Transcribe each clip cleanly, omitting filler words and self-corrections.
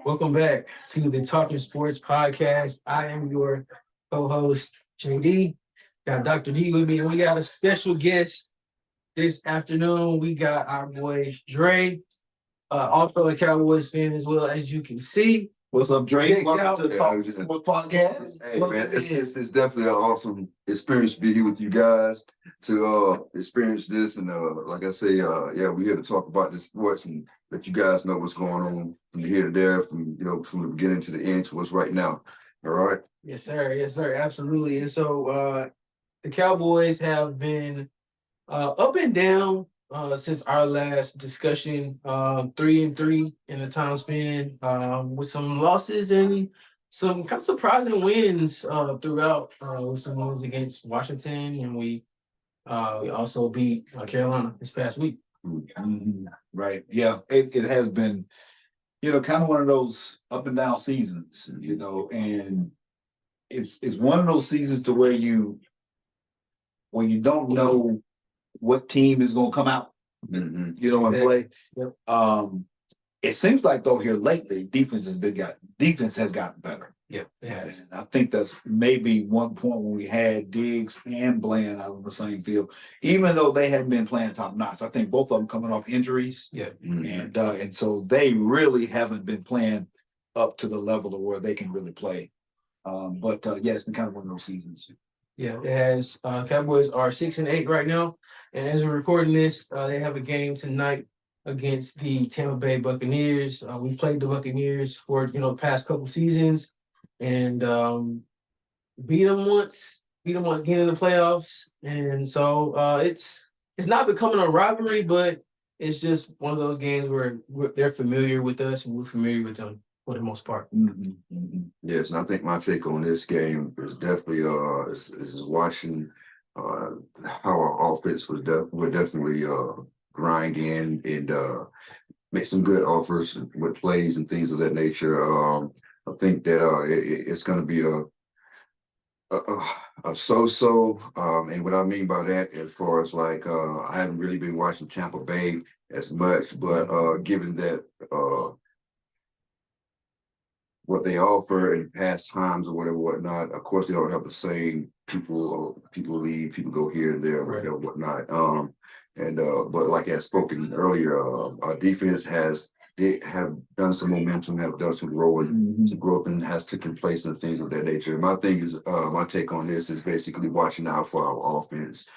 Welcome back to the Talking Sports Podcast. I am your co-host, JD. Got Dr. D with me, and we got a special guest this afternoon. We got our boy Dray, also a Cowboys fan as well, as you can see. What's up, Dray? Yeah, Welcome to the Talking Sports Podcast. Hey man, it's definitely an awesome experience to be here with you guys to experience this, and like I say, yeah, we're here to talk about the sports and let you guys know what's going on from here to there, from from the beginning to the end to what's right now. All right. Yes, sir. Yes, sir. Absolutely. And so the Cowboys have been up and down since our last discussion. 3-3 in the time span, with some losses and some kind of surprising wins throughout. With some wins against Washington, and we also beat Carolina this past week. Mm-hmm. Right. Yeah, it has been, kind of one of those up and down seasons, and it's one of those seasons to where you don't know what team is going to come out, and play. Yep. It seems like though here lately, defense has gotten better. Yeah, it has. And I think that's maybe one point when we had Diggs and Bland out on the same field, even though they hadn't been playing top notch. I think both of them coming off injuries. Yeah. And so they really haven't been playing up to the level of where they can really play. But yeah, it's been kind of one of those seasons. Yeah, it has. Cowboys are 6-8 right now, and as we're recording this, they have a game tonight against the Tampa Bay Buccaneers. We've played the Buccaneers for the past couple seasons, and beat them once again in the playoffs. And so it's not becoming a rivalry, but it's just one of those games where they're familiar with us and we're familiar with them for the most part. Mm-hmm. Mm-hmm. Yes, and I think my take on this game is definitely is watching how our offense would definitely grind in and make some good offers with plays and things of that nature. I think that it's going to be a so-so, and what I mean by that, as far as like I haven't really been watching Tampa Bay as much, but given that what they offer in past times or whatnot, of course they don't have the same people leave, people go here and there, Right. Whatnot. But like I spoken earlier, our defense have done some momentum, have done some growth, and has taken place and things of that nature. My thing is, my take on this is basically watching out for our offense.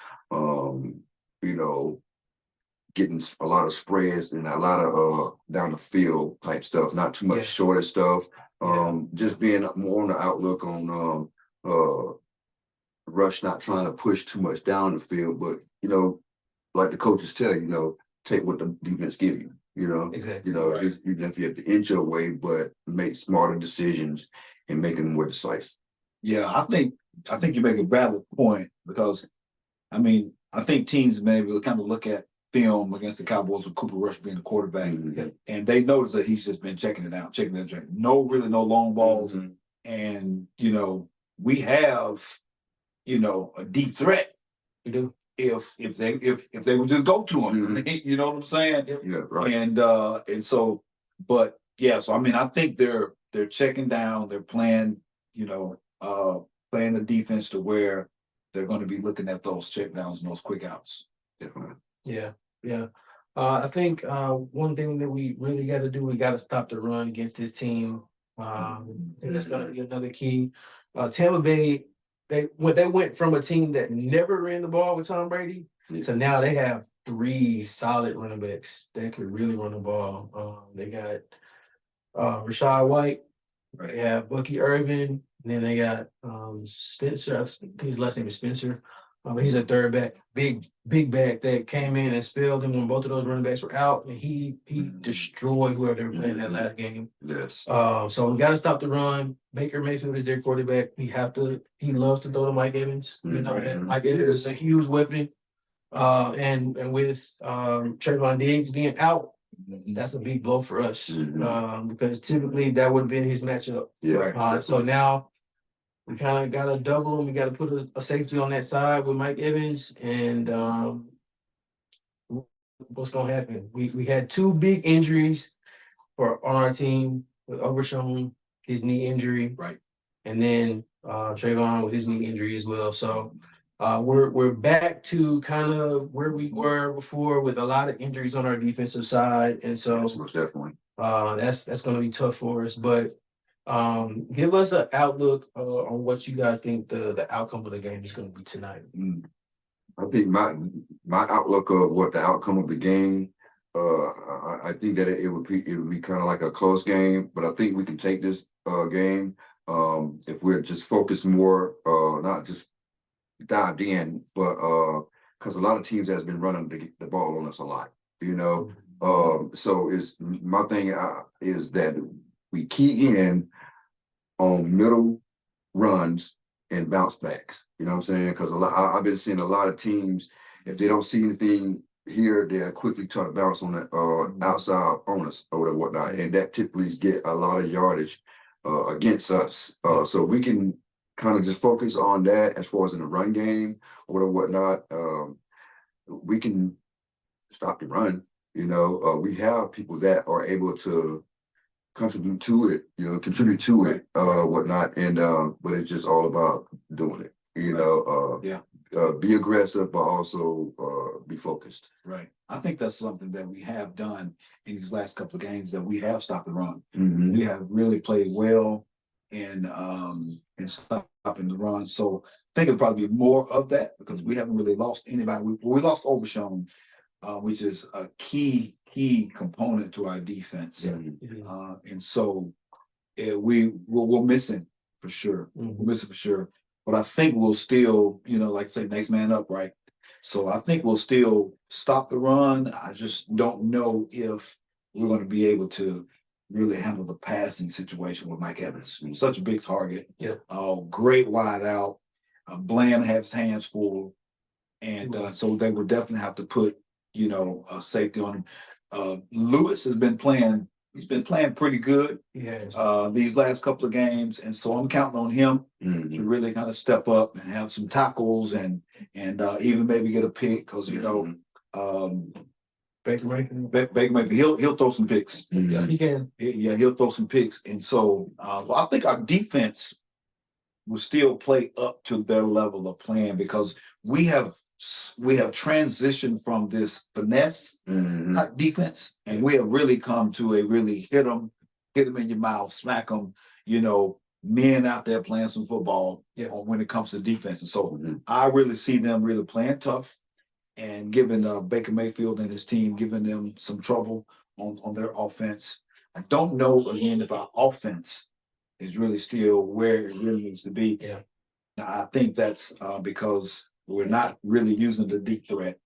Getting a lot of spreads and a lot of down the field type stuff, not too much shorter stuff. Just being more on the outlook on Rush not trying to push too much down the field, but like the coaches tell take what the defense give you. Exactly. Right. Even if you have to inch your way, but make smarter decisions and make them more decisive. Yeah, I think you make a valid point because, I think teams maybe kind of look at film against the Cowboys with Cooper Rush being the quarterback, and they notice that he's just been checking it out. No long balls, and we have a deep threat. We do. If they would just go to him, you know what I'm saying? Yeah, right. And so, but yeah, so I think they're checking down, they're playing, playing the defense to where they're going to be looking at those check downs and those quick outs. Definitely. Yeah. I think one thing that we really got to do, we got to stop the run against this team. And that's going to be another key. Tampa Bay, they went from a team that never ran the ball with Tom Brady to now they have 3 solid running backs that can really run the ball. They got Rashad White, they have Bucky Irvin, and then they got Spencer. I think his last name is Spencer. He's a third back, big back that came in and spilled him when both of those running backs were out, and he destroyed whoever they were playing that last game. Yes. So we got to stop the run. Baker Mayfield is their quarterback. He loves to throw to Mike Evans. Mike Evans is a huge weapon. And with Trayvon Diggs being out, that's a big blow for us because typically that would have been his matchup. Yeah. So now we kind of got to double him. We got to put a safety on that side with Mike Evans. And what's going to happen? We had 2 big injuries for on our team with Overshown, his knee injury. Right. And then Trayvon with his knee injury as well. So we're back to kind of where we were before with a lot of injuries on our defensive side. And so Yes, most definitely. that's going to be tough for us. But give us an outlook on what you guys think the outcome of the game is going to be tonight. I think my outlook of what the outcome of the game, I think that it would be kind of like a close game, but I think we can take this game if we're just focused more, not just dived in, but because a lot of teams has been running the ball on us a lot, you know. So is my thing is that we key in on middle runs and bounce backs. You know what I'm saying? Because I've been seeing a lot of teams, if they don't see anything here, they'll quickly try to bounce on the outside on us or whatnot, and that typically get a lot of yardage against us. So we can kind of just focus on that as far as in the run game or whatnot. We can stop the run. You know, we have people that are able to contribute to it, whatnot. And but it's just all about doing it, be aggressive, but also be focused. Right. I think that's something that we have done in these last couple of games, that we have stopped the run. Mm-hmm. We have really played well in stopping the run. So I think it'll probably be more of that, because we haven't really lost anybody. We lost Overshown, which is a key component to our defense. And so we're missing for sure. We're missing for sure. But I think we'll still, like I say, next man up, right? So I think we'll still stop the run. I just don't know if we're going to be able to really handle the passing situation with Mike Evans. Such a big target. Great wide out. Bland has hands full. And so they would definitely have to put, a safety on him. Lewis has been playing. He's been playing pretty good these last couple of games, and so I'm counting on him to really kind of step up and have some tackles and even maybe get a pick, because Baker maybe he'll throw some picks. Yeah, he can. Yeah, he'll throw some picks, and so I think our defense will still play up to their level of playing, because we have transitioned from this finesse defense, and we have really come to a really hit them in your mouth, smack them, men out there playing some football when it comes to defense. And so I really see them really playing tough and giving Baker Mayfield and his team, giving them some trouble on their offense. I don't know, again, if our offense is really still where it really needs to be. I think that's because we're not really using the deep threat.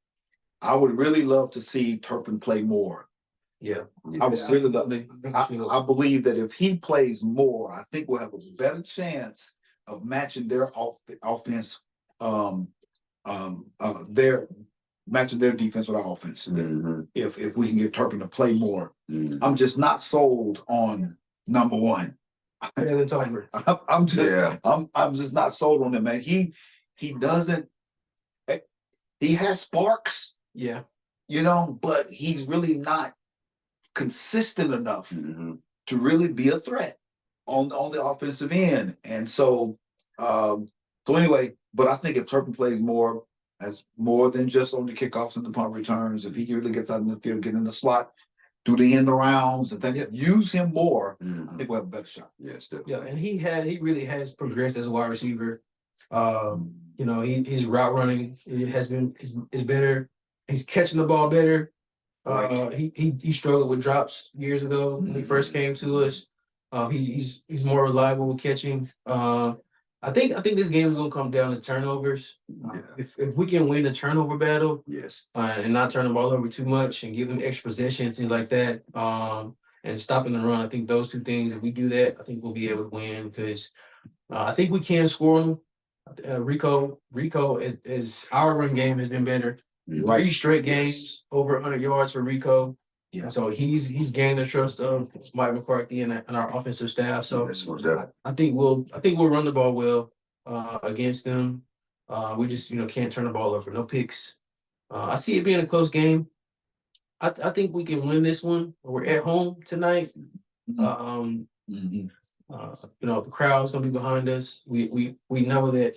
I would really love to see Turpin play more. I would really love. I believe that if he plays more, I think we'll have a better chance of matching their offense, matching their defense with our offense. If we can get Turpin to play more, I'm just not sold on number one. I'm just not sold on him, man. He doesn't. He has sparks, but he's really not consistent enough to really be a threat on the offensive end. And so anyway, but I think if Turpin plays more, as more than just on the kickoffs and the punt returns, if he really gets out in the field, get in the slot, do the end arounds, and then use him more, I think we'll have a better shot. Yes, definitely. Yeah, and he really has progressed as a wide receiver. His route running is better. He's catching the ball better. He struggled with drops years ago when he first came to us. He's more reliable with catching. I think this game is gonna come down to turnovers. If we can win the turnover battle, and not turn the ball over too much and give them extra possessions, things like that, and stopping the run, I think those two things, if we do that, I think we'll be able to win, because I think we can score them. Rico is our run game has been better. 3 straight games over 100 yards for Rico. And so he's gained the trust of Mike McCarthy and our offensive staff. So I think we'll run the ball well against them. We just can't turn the ball over. No picks. I see it being a close game. I think we can win this one. We're at home tonight. Mhm. The crowd's gonna be behind us. We know that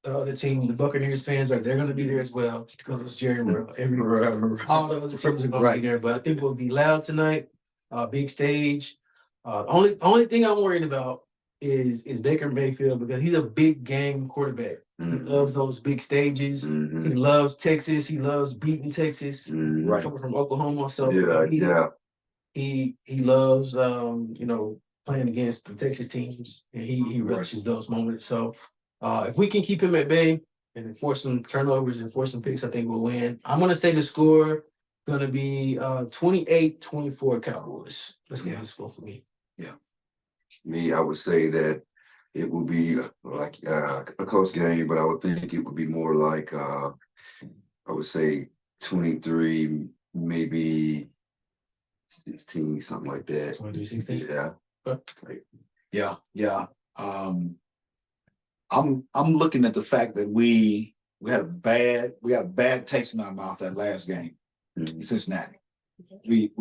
the team, the Buccaneers fans they're gonna be there as well because it's Jerry World. All the other teams are gonna be there, but I think we'll be loud tonight. Big stage. Only thing I'm worried about is Baker Mayfield because he's a big game quarterback. He loves those big stages. He loves Texas. He loves beating Texas. Right. Coming from Oklahoma, so he loves playing against the Texas teams, and he relishes those moments. So if we can keep him at bay and force some turnovers and force some picks, I think we'll win. I'm gonna say the score gonna be 28-24 Cowboys. That's gonna be the score for me. Me, I would say that it would be like a close game, but I would think it would be more like I would say 23, maybe 16, something like that. 23-16. Yeah. Okay. Yeah. I'm looking at the fact that we got a bad taste in our mouth that last game in Cincinnati. We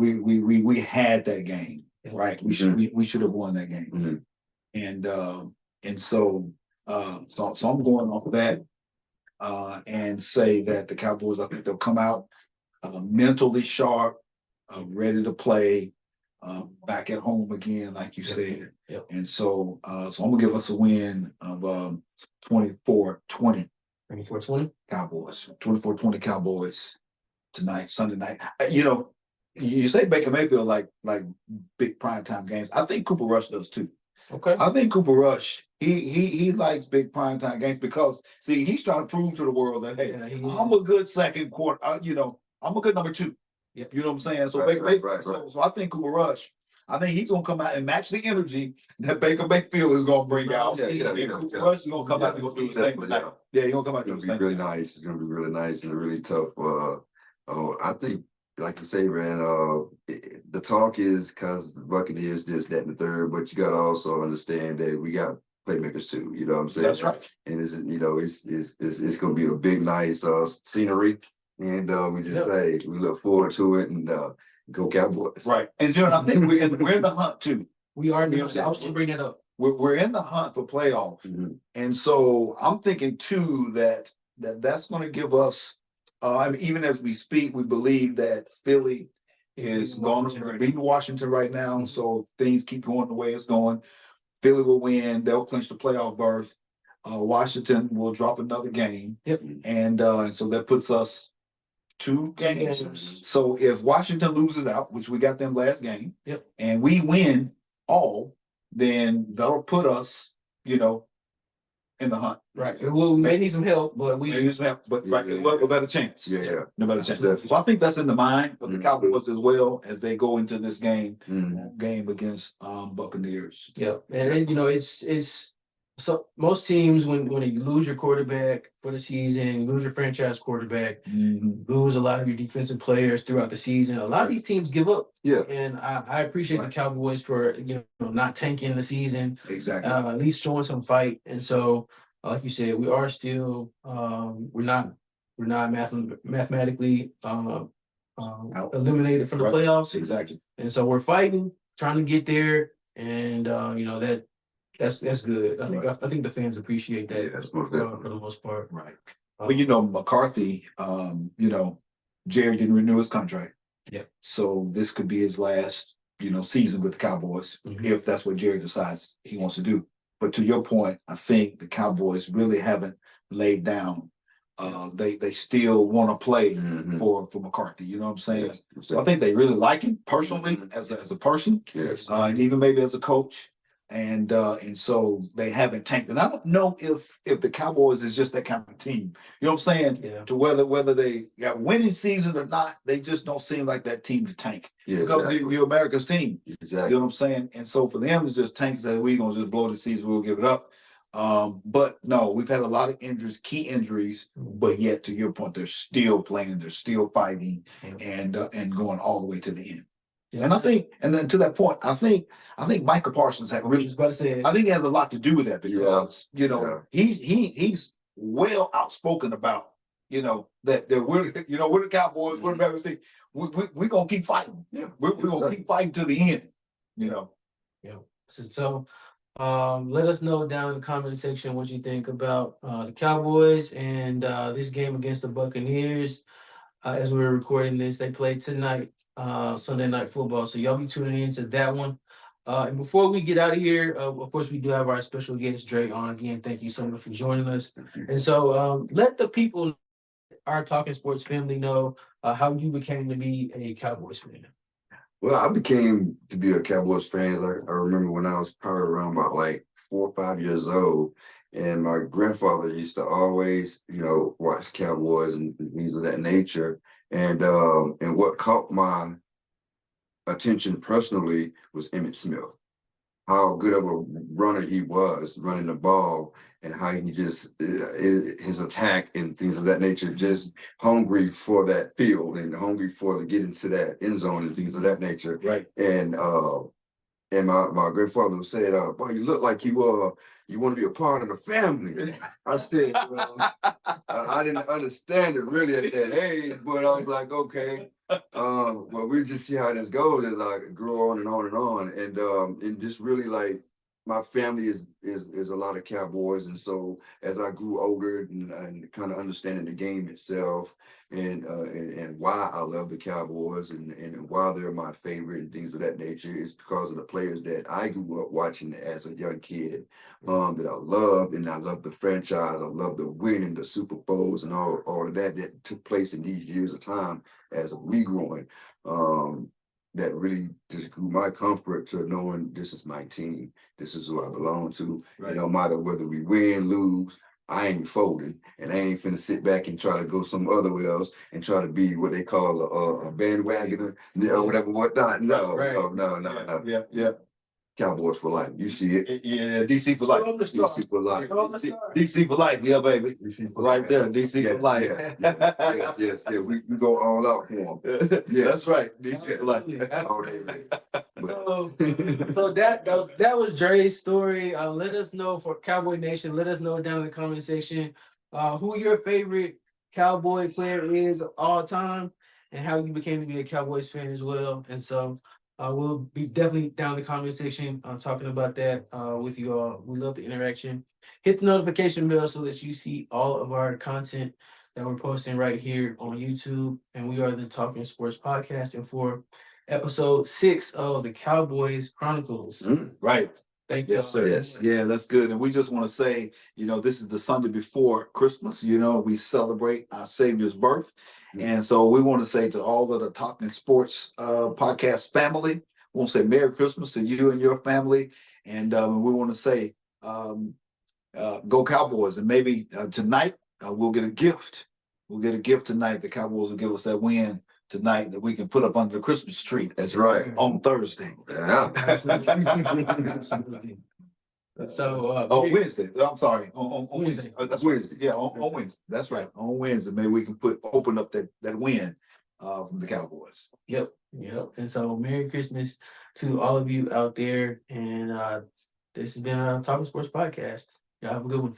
had that game, right? We should have won that game. And so I'm going off of that and say that the Cowboys, I think they'll come out mentally sharp, ready to play, back at home again, like you said. Yep. And so I'm gonna give us a win of 24-20 24-20. Cowboys. 24-20 Cowboys tonight, Sunday night. You say Baker Mayfield like big primetime games. I think Cooper Rush does too. Okay. I think Cooper Rush, he likes big primetime games because see, he's trying to prove to the world that hey, I'm a good second quarter, I'm a good number two. Yep. You know what I'm saying? So Right. So I think Cooper Rush, I think he's gonna come out and match the energy that Baker Mayfield is gonna bring out. Cooper Rush is gonna come out and go do his thing tonight. Yeah, he's gonna come out and do It's his gonna be thing. really nice. It's gonna be really nice and really tough. I think, like you say, man, the talk is because the Buccaneers this, that, and the third, but you gotta also understand that we got playmakers too. You know what I'm saying? That's right. And it's gonna be a big, nice scenery, and we just say we look forward to it and go Cowboys. Right. And I think we're in the hunt too. We are. You know what I'm saying? I was gonna bring that up. We're in the hunt for playoff. And so I'm thinking too that's going to give us, even as we speak, we believe that Philly is going to beat Washington right now. So things keep going the way it's going. Philly will win. They'll clinch the playoff berth. Washington will drop another game. Yep. And so that puts us 2 games. So if Washington loses out, which we got them last game, and we win all, then that'll put us, in the hunt. Right. Well, we may need some help, but We'll have a better chance. Yeah. No better chance. So I think that's in the mind of the Cowboys as well as they go into this game against Buccaneers. Yeah, and it's so most teams when you lose your quarterback for the season, you lose your franchise quarterback, lose a lot of your defensive players throughout the season. A lot of these teams give up. Yeah, and I appreciate the Cowboys for not tanking the season. Exactly. At least showing some fight. And so, like you said, we are still we're not mathematically eliminated from the playoffs. Exactly. And so we're fighting, trying to get there, and that's good. I think the fans appreciate that for the most part. Right. Well, McCarthy, Jerry didn't renew his contract. Yeah. So this could be his last, season with the Cowboys, if that's what Jerry decides he wants to do. But to your point, I think the Cowboys really haven't laid down. They still want to play for McCarthy. You know what I'm saying? Yes. So I think they really like him personally as a person, and even maybe as a coach. And so they haven't tanked. And I don't know if the Cowboys is just that kind of team. You know what I'm saying? Yeah. To whether they got winning season or not, they just don't seem like that team to tank. Yeah, because you're America's team. Exactly. You know what I'm saying? And so for them to just tank, say we're gonna just blow the season, we'll give it up. But no, we've had a lot of injuries, key injuries, but yet to your point, they're still playing, they're still fighting, and going all the way to the end. Yeah. And I think, and then to that point, I think Michael Parsons had really. I think he has a lot to do with that because he's well outspoken about that we're the Cowboys, we're the American team. we're gonna keep fighting. Yeah. We're gonna keep fighting to the end, you know. Yeah. So, let us know down in the comment section what you think about the Cowboys and this game against the Buccaneers. As we're recording this, they play tonight, Sunday Night Football. So y'all be tuning into that one. And before we get out of here, of course, we do have our special guest, Dray, on again. Thank you so much for joining us. And so let the people, our Talking Sports family, know how you became to be a Cowboys fan. Well, I became to be a Cowboys fan. I remember when I was probably around about like 4 or 5 years old, and my grandfather used to always, watch Cowboys and things of that nature. And what caught my attention personally was Emmitt Smith. How good of a runner he was running the ball, and how he just his attack and things of that nature, just hungry for that field and hungry for to get into that end zone and things of that nature. Right. And my grandfather said, "Boy, you look like you want to be a part of the family." I said, well, I didn't understand it really at that age, but I was like, okay. Well, we'll just see how this goes as I grew on and on and on, and just really like my family is a lot of Cowboys, and so as I grew older and kind of understanding the game itself and why I love the Cowboys and why they're my favorite and things of that nature is because of the players that I grew up watching as a young kid, that I loved, and I love the franchise. I love the winning, the Super Bowls, and all of that took place in these years of time as of me growing. That really just grew my comfort to knowing this is my team. This is who I belong to. Right. No matter whether we win, lose, I ain't folding, and I ain't finna sit back and try to go some other else and try to be what they call a bandwagoner, whatever, whatnot. No, Right. no. Yeah. Cowboys for life. You see it. Yeah, DC for life. DC for life. DC for life, yeah, baby. DC for Right life. there, DC for life. Yes. We go all out for them. Yes. That's right, DC for life. All day, man. So that was Dre's story. Let us know for Cowboy Nation. Let us know down in the comment section who your favorite Cowboy player is of all time and how you became to be a Cowboys fan as well. And so we'll be definitely down in the comment section talking about that with you all. We love the interaction. Hit the notification bell so that you see all of our content that we're posting right here on YouTube. And we are the Talking Sports Podcast. And for episode 6 of the Cowboys Chronicles. Right. Thank you. Yes, sir. Yes. Yeah, that's good. And we just want to say, this is the Sunday before Christmas. We celebrate our Savior's birth. And so we want to say to all of the Talking Sports podcast family, we want to say Merry Christmas to you and your family. And we want to say, go Cowboys. And maybe tonight we'll get a gift. We'll get a gift tonight. The Cowboys will give us that win tonight that we can put up under the Christmas tree. That's right. On Thursday. Yeah. Absolutely. So Wednesday. I'm sorry. On Wednesday. Wednesday. That's Wednesday. Yeah, on Wednesday. That's right. On Wednesday, maybe we can open up that win from the Cowboys. Yep. And so Merry Christmas to all of you out there. And this has been a Talking Sports Podcast. Y'all have a good one.